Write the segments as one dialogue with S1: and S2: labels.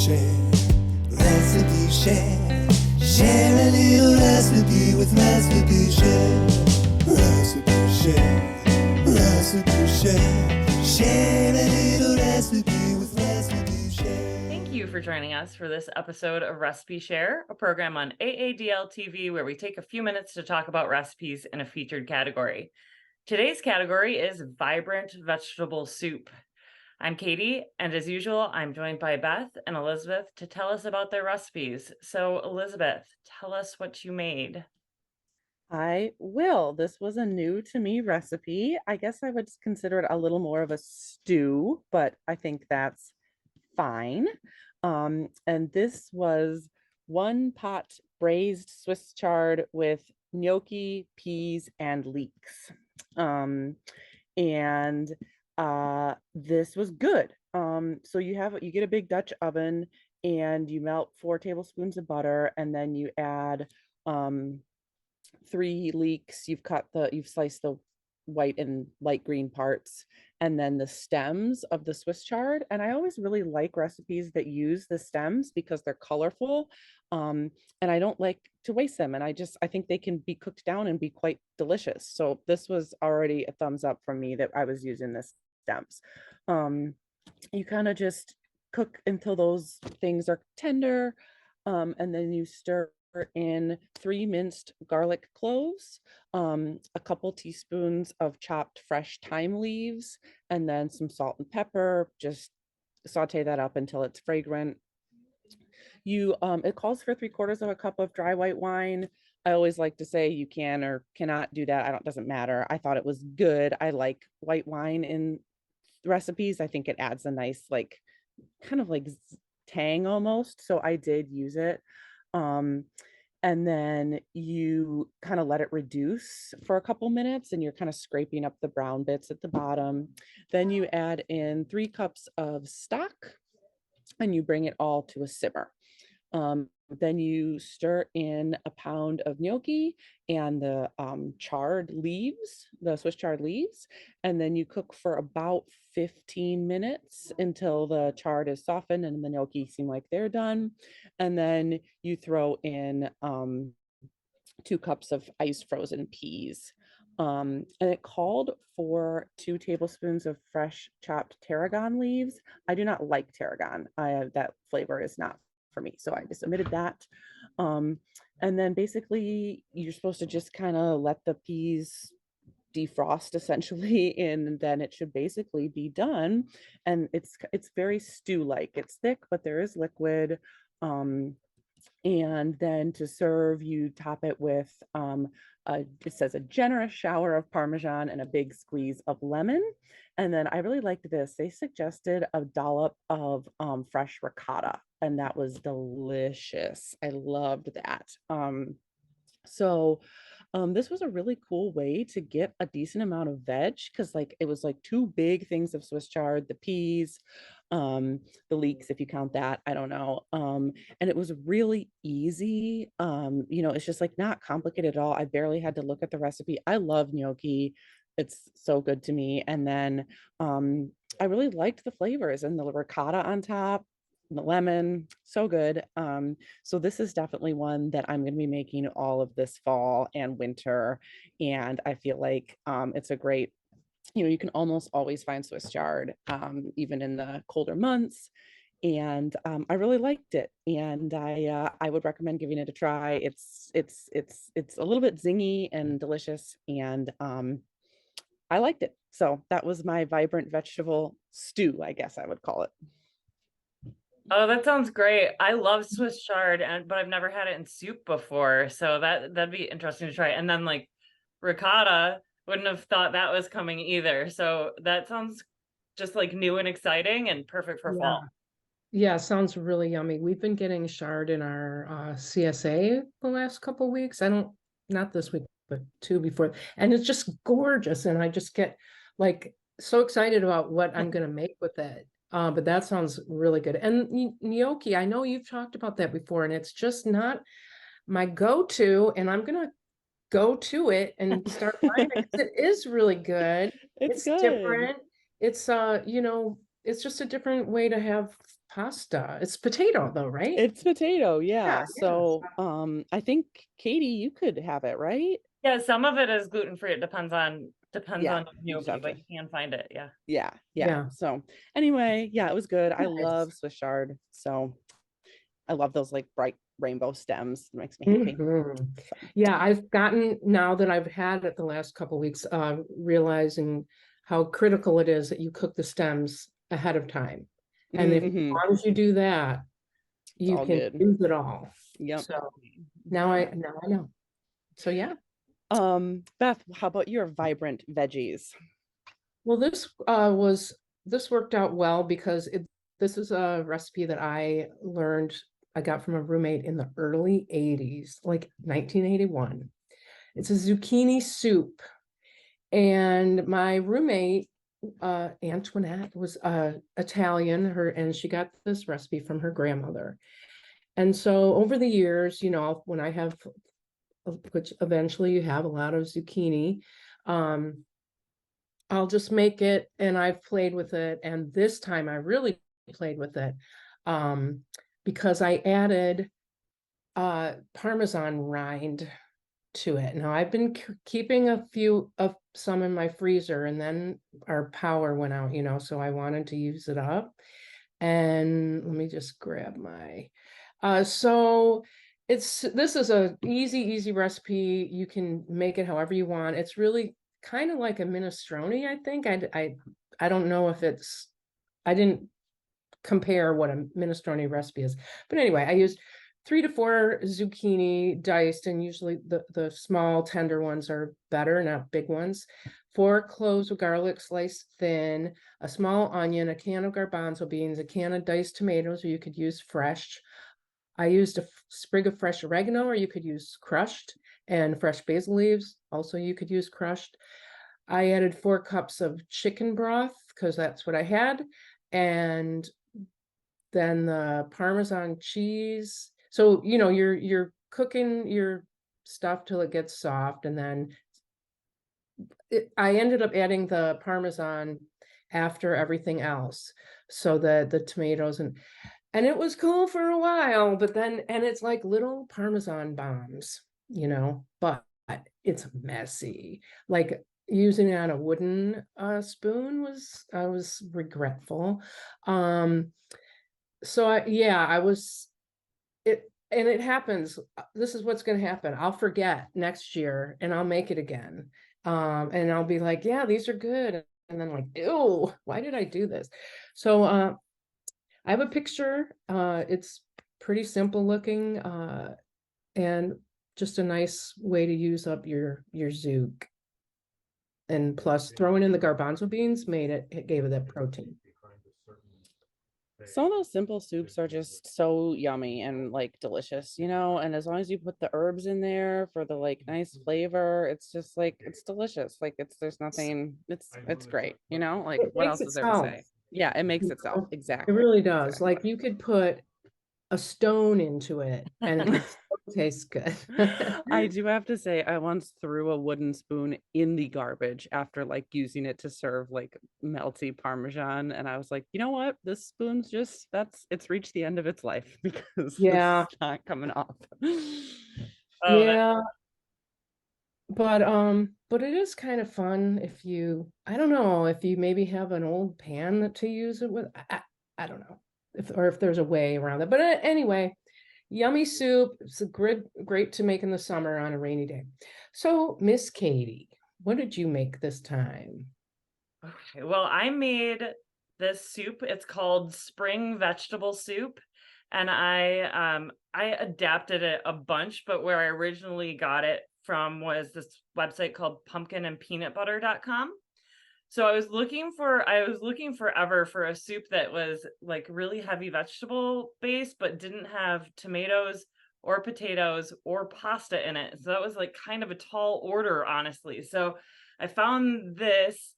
S1: share, recipe share. Share a little recipe with Recipe Share. Recipe Share, Recipe Share. Share a little recipe with Recipe Share.
S2: Thank you for joining us for this episode of Recipe Share, a program on AADL TV where we take a few minutes to talk about recipes in a featured category. Today's category is vibrant vegetable soup. I'm Katie, and as usual, I'm joined by Beth and Elizabeth to tell us about their recipes. So, Elizabeth, tell us what you made.
S3: I will. This was a new to me recipe. I guess I would consider it a little more of a stew, but I think that's fine. And this was 1 pot braised Swiss chard with gnocchi, peas, and leeks. And this was good. So you get a big Dutch oven and you melt 4 tablespoons of butter, and then you add 3 leeks. You've sliced the white and light green parts, and then the stems of the Swiss chard. And I always really like recipes that use the stems because they're colorful. And I don't like to waste them. And I think they can be cooked down and be quite delicious. So this was already a thumbs up from me that I was using the stems. You kind of just cook until those things are tender. And then you stir in 3 minced garlic cloves, a couple teaspoons of chopped fresh thyme leaves, and then some salt and pepper. Just saute that up until it's fragrant. It calls for 3/4 of a cup of dry white wine. I always like to say you can or cannot do that. Doesn't matter. I thought it was good. I like white wine in recipes. I think it adds a nice, like, kind of like tang almost. So I did use it. And then you kind of let it reduce for a couple minutes, and you're kind of scraping up the brown bits at the bottom. Then you add in 3 cups of stock and you bring it all to a simmer. Then you stir in a pound of gnocchi and the Swiss chard leaves, and then you cook for about 15 minutes until the chard is softened and the gnocchi seem like they're done. And then you throw in 2 cups of ice frozen peas. And it called for 2 tablespoons of fresh chopped tarragon leaves. I do not like tarragon. That flavor is not for me, so I just omitted that. And then basically you're supposed to just kind of let the peas defrost essentially, and then it should basically be done. And it's very stew like. It's thick, but there is liquid. And then to serve, you top it with it says a generous shower of Parmesan and a big squeeze of lemon. And then I really liked this. They suggested a dollop of fresh ricotta, and that was delicious. I loved that. This was a really cool way to get a decent amount of veg, because it was like 2 big things of Swiss chard, the peas, the leeks, if you count that, I don't know. And it was really easy. It's just like not complicated at all. I barely had to look at the recipe. I love gnocchi. It's so good to me. And then I really liked the flavors and the ricotta on top, the lemon, so good. So this is definitely one that I'm going to be making all of this fall and winter. And I feel like it's a great, you can almost always find Swiss chard, even in the colder months. And I really liked it, and I would recommend giving it a try. It's a little bit zingy and delicious, and I liked it. So that was my vibrant vegetable stew, I guess I would call it.
S2: Oh, that sounds great. I love Swiss chard, but I've never had it in soup before. So that'd be interesting to try. And then like ricotta, wouldn't have thought that was coming either. So that sounds just like new and exciting and perfect for fall.
S4: Yeah, sounds really yummy. We've been getting chard in our CSA the last couple weeks. Not this week, but 2 before. And it's just gorgeous. And I just get like so excited about what I'm going to make with it. But that sounds really good. And gnocchi, I know you've talked about that before, and it's just not my go-to. And I'm going to go to it and start buying it 'cause it is really good.
S3: It's good.
S4: Different. It's it's just a different way to have pasta. It's potato though, right?
S3: It's potato,
S4: Yeah,
S3: yeah.
S4: yeah.
S3: So, I think Katie, you could have it, right?
S2: Yeah, some of it is gluten-free. It depends
S3: Yeah,
S2: on
S3: you just
S2: gnocchi,
S3: have
S2: but
S3: to.
S2: you can find it. Yeah.
S3: Yeah, yeah.
S4: Yeah.
S3: So anyway, yeah, it was good. I
S4: Nice.
S3: love Swiss chard. So I love those like bright rainbow stems. It makes me happy.
S4: Mhm.
S3: So,
S4: Yeah, I've gotten, now that I've had it the last couple weeks, realizing how critical it is that you cook the stems ahead of time. And if, as
S3: mhm,
S4: long as you do that,
S3: it's
S4: you
S3: all
S4: can
S3: good.
S4: use it all.
S3: Yep.
S4: So now I
S3: Yep.
S4: know. So yeah.
S3: Beth, how about your vibrant veggies?
S4: Well, this worked out well because this is a recipe that I got from a roommate in the early 80s, like 1981. It's a zucchini soup. And my roommate, Antoinette, was Italian, and she got this recipe from her grandmother. And so over the years, when I have, which eventually you have a lot of zucchini, um, I'll just make it, and I've played with it. And this time I really played with it, because I added Parmesan rind to it. Now I've been keeping a few of some in my freezer, and then our power went out, so I wanted to use it up. And let me just grab my so this is a easy recipe. You can make it however you want. It's really kind of like a minestrone, I think. I don't know if I didn't compare what a minestrone recipe is. But anyway, I used 3 to 4 zucchini diced, and usually the small tender ones are better, not big ones. 4 cloves of garlic sliced thin, a small onion, a can of garbanzo beans, a can of diced tomatoes, or you could use fresh. I used a sprig of fresh oregano, or you could use crushed, and fresh basil leaves. Also, you could use crushed. I added 4 cups of chicken broth because that's what I had. And then the Parmesan cheese. So, you're cooking your stuff till it gets soft, and then I ended up adding the Parmesan after everything else, so that the tomatoes and it was cool for a while, but then, and it's like little Parmesan bombs, but it's messy. Like using it on a wooden spoon I was regretful. So I was it, and it happens. This is what's going to happen. I'll forget next year, and I'll make it again. And I'll be like, yeah, these are good. And then like, ew, why did I do this? So I have a picture. It's pretty simple looking, and just a nice way to use up your zouk. And plus throwing in the garbanzo beans it gave it that protein.
S3: Some of those simple soups are just so yummy and like delicious, and as long as you put the herbs in there for the like nice flavor, it's just like it's delicious. Like there's nothing, it's great, like
S4: It
S3: what
S4: makes
S3: else is there to
S4: itself.
S3: say? Yeah, it makes
S4: You
S3: itself.
S4: know? It
S3: Exactly.
S4: really does.
S3: Exactly.
S4: Like you could put a stone into it and it would still taste good.
S3: I do have to say, I once threw a wooden spoon in the garbage after like using it to serve like melty Parmesan. And I was like, you know what? This spoon's just, it's reached the end of its life because
S4: Yeah.
S3: it's not coming off.
S2: Oh,
S4: Yeah. But it is kind of fun if I don't know, if you maybe have an old pan to use it with. I don't know if there's a way around it. But anyway, yummy soup. It's great to make in the summer on a rainy day. So, Miss Katie, what did you make this time?
S2: okay. Well, I made this soup. It's called spring vegetable soup. And I adapted it a bunch, but where I originally got it from was this website called pumpkinandpeanutbutter.com. So I was looking forever for a soup that was like really heavy vegetable based, but didn't have tomatoes or potatoes or pasta in it. So that was like kind of a tall order, honestly. So I found this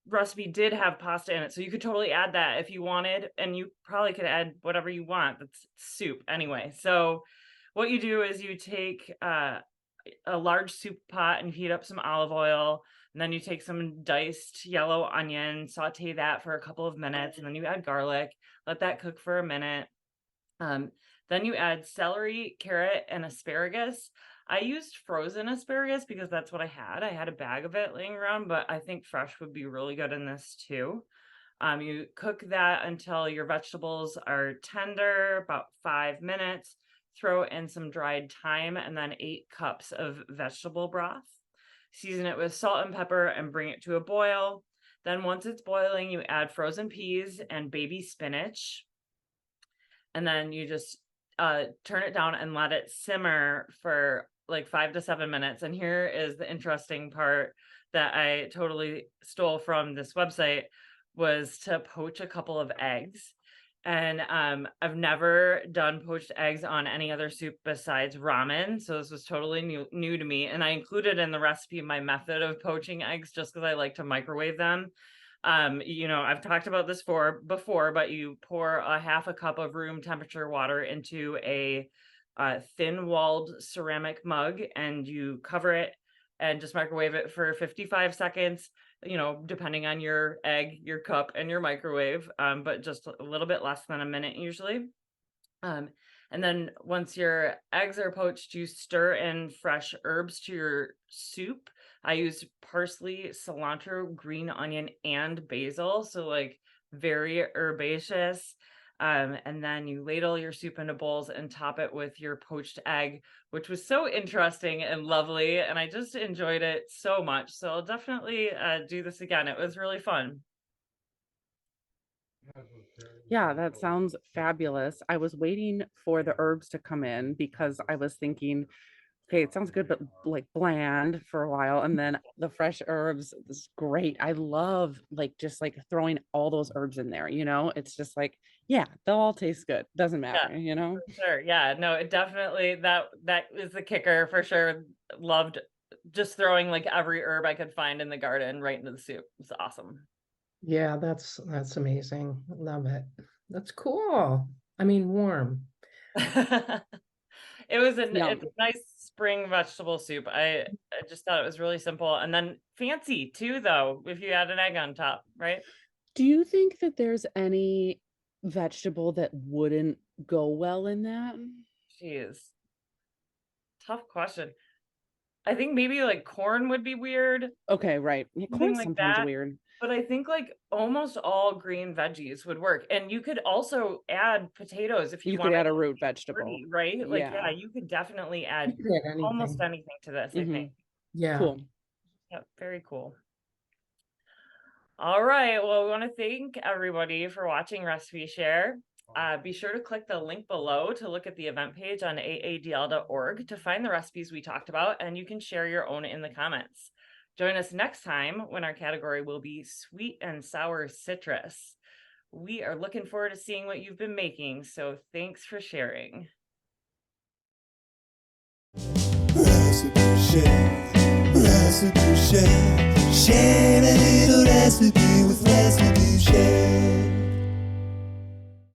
S2: recipe did have pasta in it. So you could totally add that if you wanted, and you probably could add whatever you want. That's soup anyway. So what you do is you take a large soup pot and heat up some olive oil, And then you take some diced yellow onion, saute that for a couple of minutes, and then you add garlic, let that cook for a minute. Then you add celery, carrot, and asparagus. I used frozen asparagus because that's what I had. I had a bag of it laying around, but I think fresh would be really good in this too. You cook that until your vegetables are tender, about 5 minutes. Throw in some dried thyme and then 8 cups of vegetable broth. Season it with salt and pepper and bring it to a boil. Then once it's boiling, you add frozen peas and baby spinach. And then you just turn it down and let it simmer for like 5 to 7 minutes. And here is the interesting part that I totally stole from this website, was to poach a couple of eggs. And I've never done poached eggs on any other soup besides ramen. So this was totally new to me. And I included in the recipe my method of poaching eggs just because I like to microwave them. I've talked about this before, but you pour a half a cup of room temperature water into a thin-walled ceramic mug, and you cover it and just microwave it for 55 seconds, depending on your egg, your cup, and your microwave, but just a little bit less than a minute usually. And then once your eggs are poached, you stir in fresh herbs to your soup. I use parsley, cilantro, green onion, and basil. So like very herbaceous. And then you ladle your soup into bowls and top it with your poached egg, which was so interesting and lovely. And I just enjoyed it so much. So I'll definitely do this again. It was really fun.
S3: Yeah, that sounds fabulous. I was waiting for the herbs to come in because I was thinking, okay, it sounds good, but like bland for a while. And then the fresh herbs is great. I love just throwing all those herbs in there, it's just like, yeah, they'll all taste good. Doesn't matter,
S2: Sure. Yeah, no, it definitely, that is the kicker for sure. Loved just throwing like every herb I could find in the garden right into the soup. It's awesome.
S4: Yeah, that's amazing. Love it. That's cool. I mean, warm.
S2: It's a
S3: Yum.
S2: nice spring vegetable soup. I just thought it was really simple, and then fancy too, though, if you add an egg on top, right?
S3: Do you think that there's any vegetable that wouldn't go well in that?
S2: Jeez. Tough question. I think maybe like corn would be weird,
S3: Okay, right. Yeah,
S2: something
S3: corn's
S2: like
S3: sometimes
S2: that.
S3: weird.
S2: But I think like almost all green veggies would work. And you could also add potatoes if you
S3: You could
S2: wanted
S3: add a
S2: to
S3: root
S2: be
S3: vegetable.
S2: pretty, right? Like,
S3: Yeah.
S2: yeah, you could definitely add
S4: You could add
S2: almost
S4: anything.
S2: anything to this, I
S3: Mhm.
S2: think.
S4: Yeah.
S3: Cool.
S2: Yeah, very cool. All right. Well, we want to thank everybody for watching Recipe Share. Be sure to click the link below to look at the event page on aadl.org to find the recipes we talked about, and you can share your own in the comments. Join us next time when our category will be sweet and sour citrus. We are looking forward to seeing what you've been making, so thanks for sharing.
S1: Recipe Share, Recipe Share, share.